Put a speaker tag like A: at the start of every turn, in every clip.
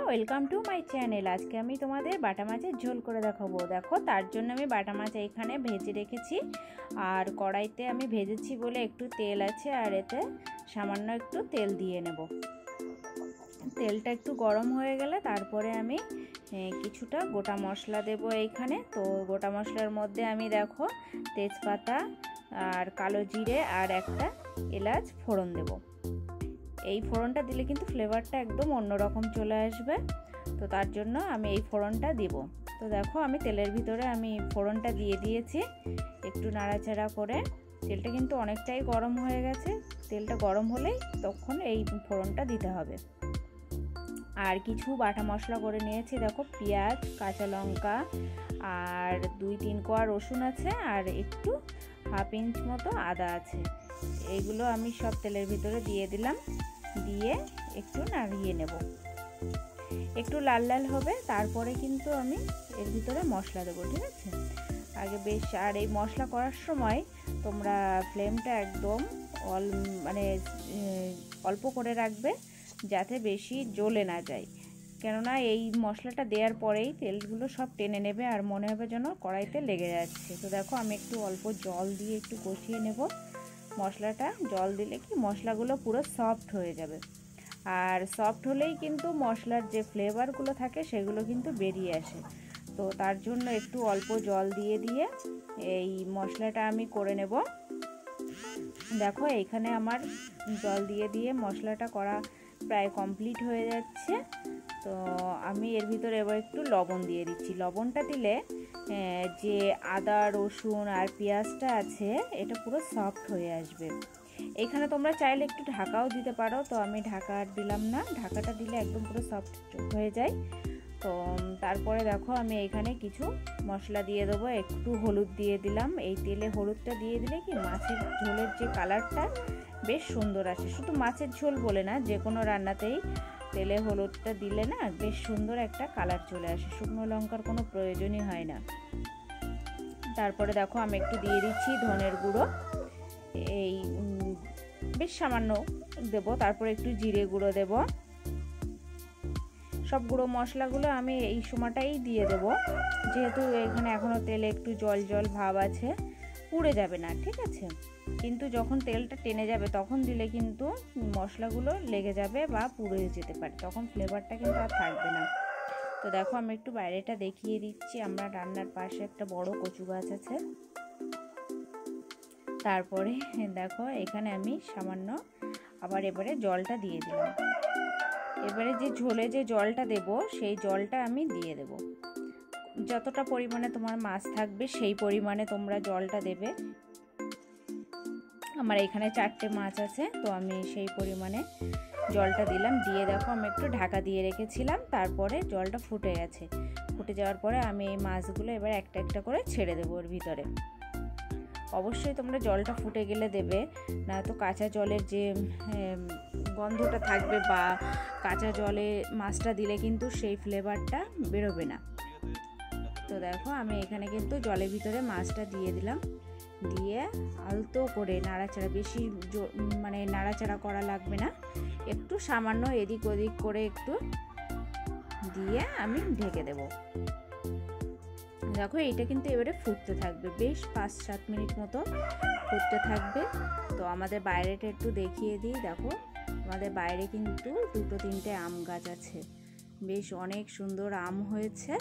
A: Welcome to my channel. আজকে আমি তোমাদের বাটা মাছের ঝোল করে দেখাবো। দেখো, তার জন্য আমি বাটা মাছ এখানে ভেজে রেখেছি, আর কড়াইতে আমি ভেজেছি বলে একটু তেল আছে, আর এতে সামান্য একটু তেল দিয়ে নেব। তেলটা একটু গরম হয়ে গেলে তারপরে আমি কিছুটা গোটা মশলা দেব এইখানে। তো গোটা মশলার মধ্যে আমি দেখো তেজপাতা আর কালো জিরে আর একটা এলাচ ফোড়ন দেব। এই ফোড়নটা দিলে কিন্তু ফ্লেভারটা একদম অন্যরকম চলে আসবে, তো তার জন্য আমি এই ফোড়নটা দিব। তো দেখো, আমি তেলের ভিতরে আমি ফোড়নটা দিয়ে দিয়েছি, একটু নাড়াচাড়া করে। তেলটা কিন্তু অনেকটাই গরম হয়ে গেছে, তেলটা গরম হলেই তখন এই ফোড়নটা দিতে হবে। আর কিছু বাটা মশলা করে নিয়েছি, দেখো পেঁয়াজ, কাঁচা লঙ্কা আর 2-3 কোয়া রসুন আছে, আর একটু 1/2 ইঞ্চ মতো আদা আছে। এইগুলো আমি সব তেলের ভিতরে দিয়ে দিলাম, দিয়ে একটু নাড়িয়ে নেব। একটু লাল লাল হবে, তারপরে কিন্তু আমি এর ভিতরে মশলা দেবো, ঠিক আছে? আগে বেশ, আর এই মশলা করার সময় তোমরা ফ্লেমটা একদম অল্প করে রাখবে, যাতে বেশি জ্বলে না যায়। কেননা এই মশলাটা দেওয়ার পরেই তেলগুলো সব টেনে নেবে, আর মনে হবে যেন কড়াইতে লেগে যাচ্ছে। তো দেখো, আমি একটু অল্প জল দিয়ে একটু কষিয়ে নেব মশলাটা। জল দিলে কি মশলাগুলো পুরো সফট হয়ে যাবে, আর সফট হলেই কিন্তু মশলার যে ফ্লেভারগুলো থাকে সেগুলো কিন্তু বেরিয়ে আসে। তো তার জন্য একটু অল্প জল দিয়ে দিয়ে এই মশলাটা আমি করে নেব। দেখো, এইখানে আমার জল দিয়ে দিয়ে মশলাটা করা প্রায় কমপ্লিট হয়ে যাচ্ছে। তো আমি এর ভিতরে এবার একটু লবণ দিয়ে দিচ্ছি। লবণটা দিলে যে আদা, রসুন আর পেঁয়াজটা আছে এটা পুরো সফট হয়ে আসবে। এখানে তোমরা চাইলে একটু ঢাকাও দিতে পারো, তো আমি ঢাকা আর দিলাম না। ঢাকাটা দিলে একদম পুরো সফট হয়ে যায়। তো তারপরে দেখো, আমি এখানে কিছু মশলা দিয়ে দেবো। একটু হলুদ দিয়ে দিলাম। এই তেলে হলুদটা দিয়ে দিলে কি মাছের ঝোলের যে কালারটা বেশ সুন্দর আসে। শুধু মাছের ঝোল বলে না, যে কোনো রান্নাতেই তেলে হলুদটা দিলে না বেশ সুন্দর একটা কালার চলে আসে। শুকনো লঙ্কার কোনো প্রয়োজনই হয় না। তারপরে দেখো, আমি একটু দিয়ে দিচ্ছি ধনের গুঁড়ো, এই বেশ সামান্য দেব। তারপরে একটু জিরে গুঁড়ো দেব। সব গুঁড়ো মশলাগুলো আমি এই সময়টাই দিয়ে দেব, যেহেতু এখানে এখনও তেলে একটু জল জল ভাব আছে, পুড়ে যাবে না, ঠিক আছে? কিন্তু যখন তেলটা টেনে যাবে তখন দিলে কিন্তু মশলাগুলো লেগে যাবে বা পুড়ে যেতে পারে, তখন ফ্লেভারটা কিন্তু আর থাকবে না। তো দেখো, আমি একটু বাইরেটা দেখিয়ে দিচ্ছি। আমরা রান্নার পাশে একটা বড় কচু গাছ আছে। তারপরে দেখো, এখানে আমি সামান্য আবার এবারে জলটা দিয়ে দিলাম। এবারে যে ঝোলে যে জলটা দেব সেই জলটা আমি দিয়ে দেব। যতটা পরিমাণে তোমার মাছ থাকবে সেই পরিমাণে তোমরা জলটা দেবে। আমার এখানে 4টে মাছ আছে, তো আমি সেই পরিমাণে জলটা দিলাম। দিয়ে দেখো, আমি একটু ঢাকা দিয়ে রেখেছিলাম, তারপরে জলটা ফুটে গেছে। ফুটে যাওয়ার পরে আমি এই মাছগুলো এবার একটা একটা করে ছেড়ে দেবো ওর ভিতরে। অবশ্যই তোমরা জলটা ফুটে গেলে দেবে, না তো কাঁচা জলের যে গন্ধটা থাকবে বা কাঁচা জলে মাছটা দিলে কিন্তু সেই ফ্লেভারটা বেরোবে না। তো দেখো, আমি এখানে কিন্তু জলের ভিতরে মাছটা দিয়ে দিলাম, দিয়ে আলতো করে নাড়াচাড়া, বেশি নাড়াচাড়া করা লাগবে না, একটু সামান্য এদিক ওদিক করে একটু দিয়ে আমি ঢেকে দেব। দেখো, এইটা কিন্তু এবারে ফুটতে থাকবে, বেশ 5-7 মিনিট মতো ফুটতে থাকবে। তো আমাদের বাইরেটা একটু দেখিয়ে দিই। দেখো, আমাদের বাইরে কিন্তু 2-3টে আম গাছ আছে, বেশ অনেক সুন্দর আম হয়েছে।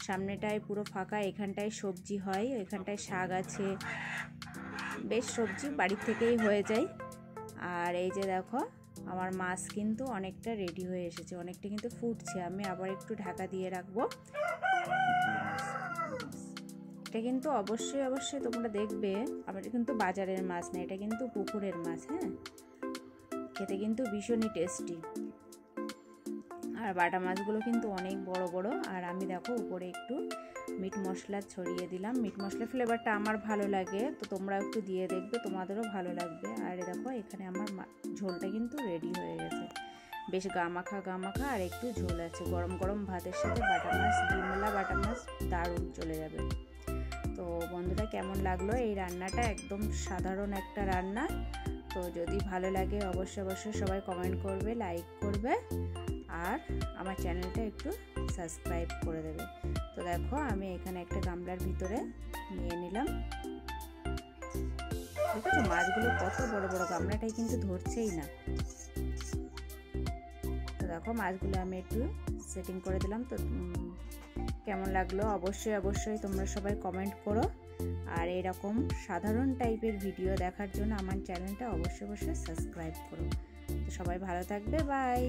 A: সামনেটায় পুরো ফাঁকা, এখানটায় সবজি হয়, এখানটায় শাক আছে, বেশ সবজি বাড়ির থেকেই হয়ে যায়। আর এই যে দেখো, আমার মাছ কিন্তু অনেকটা রেডি হয়ে এসেছে, অনেকটা কিন্তু ফুটছে। আমি আবার একটু ঢাকা দিয়ে রাখবো। এটা কিন্তু অবশ্যই তোমরা দেখবে, আমাদের কিন্তু বাজারের মাছ না, এটা কিন্তু পুকুরের মাছ। হ্যাঁ, খেতে কিন্তু ভীষণই টেস্টি। আর বাটা মাছগুলো কিন্তু অনেক বড় বড়। আর আমি দেখো উপরে একটু মিট মশলা ছড়িয়ে দিলাম। মিট মশলার ফ্লেভারটা আমার ভালো লাগে, তো তোমরা একটু দিয়ে দেখবে, তোমাদেরও ভালো লাগবে। আর দেখো, এখানে আমার ঝোলটা কিন্তু রেডি হয়ে গেছে, বেশ গামাখা গামাখা, আর একটু ঝোল আছে। গরম গরম ভাতের সাথে বাটা মাছ, ডিমলা বাটা মাছ দারুণ চলে যাবে। তো বন্ধুরা, কেমন লাগলো এই রান্নাটা? একদম সাধারণ একটা রান্না। তো যদি ভালো লাগে অবশ্যই সবাই কমেন্ট করবে, লাইক করবে। আর আমার চ্যানেলটা একটু সাবস্ক্রাইব করে দেবে। তো দেখো আমি এখানে একটা গামলার ভিতরে নিয়ে নিলাম। দেখো মাছগুলো কত বড় বড়, গামলাটাই কিন্তু ধরছেই না। তো দেখো মাছগুলো আমি একটু সেটিং করে দিলাম। তো কেমন লাগলো অবশ্যই তোমরা সবাই কমেন্ট করো। আর এরকম সাধারণ টাইপের ভিডিও দেখার জন্য আমার চ্যানেলটা অবশ্যই সাবস্ক্রাইব করো। তো সবাই ভালো থাকবে, বাই।